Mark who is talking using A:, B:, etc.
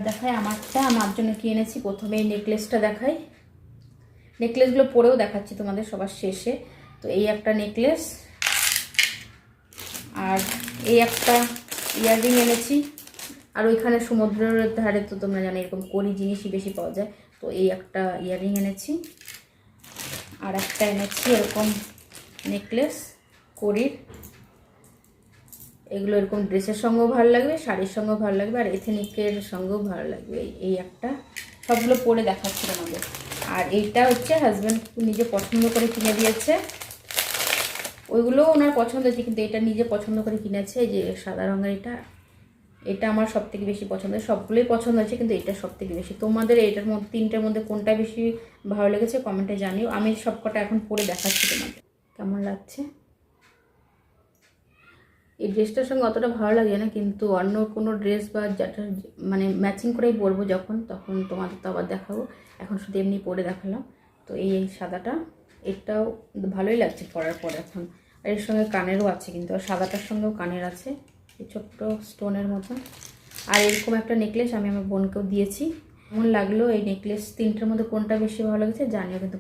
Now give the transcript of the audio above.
A: দেখাই আমারটা, আমার জন্য কি এনেছি। প্রথমে এই নেকলেসটা দেখাই, নেকলেসগুলো পরেও দেখাচ্ছি তোমাদের সবার শেষে। তো এই একটা নেকলেস, আর এই একটা ইয়াররিং এনেছি। আর ওইখানে সমুদ্রের ধারে তো তোমরা জানো এরকম কড়ি জিনিসই বেশি পাওয়া যায়, তো এই একটা ইয়াররিং এনেছি। আর একটা এনেছি এরকম নেকলেস কড়ির, এগুলো এরকম ড্রেসের সঙ্গেও ভালো লাগবে, শাড়ির সঙ্গেও ভালো লাগবে, আর এথেনিকের সঙ্গেও ভালো লাগবে। এই একটা, সবগুলো পরে দেখাচ্ছিল আমাদের। আর এইটা হচ্ছে হাজব্যান্ড নিজে পছন্দ করে কিনে দিয়েছে, ওইগুলোও ওনার পছন্দ হয়েছে, কিন্তু এটা নিজে পছন্দ করে কিনেছে। এই যে সাদা রঙের এটা, এটা আমার সব থেকে বেশি পছন্দ, সবগুলোই পছন্দ হয়েছে কিন্তু এটা সব থেকে বেশি। তোমাদের এইটার মধ্যে তিনটের মধ্যে কোনটা বেশি ভালো লেগেছে কমেন্টে জানিও। আমি সবকটা এখন পরে দেখাচ্ছি তোমাদের কেমন লাগছে। এই ড্রেসটার সঙ্গে অতটা ভালো লাগে না, কিন্তু অন্য কোনো ড্রেস বা যেটা মানে ম্যাচিং করেই পরবো যখন, তখন তোমাদের তো আবার দেখাবো। এখন শুধু এমনি পরে দেখালাম। তো এই সাদাটা, এটাও ভালোই লাগছে পরার পর এখন। আর এর সঙ্গে কানেরও আছে, কিন্তু সাদাটার সঙ্গেও কানের আছে এই ছোট্ট স্টোনের মতন। আর এরকম একটা নেকলেস আমি আমার বোনকেও দিয়েছি। কেমন লাগলো এই নেকলেস তিনটের মধ্যে কোনটা বেশি ভালো লেগেছে জানিও কিন্তু।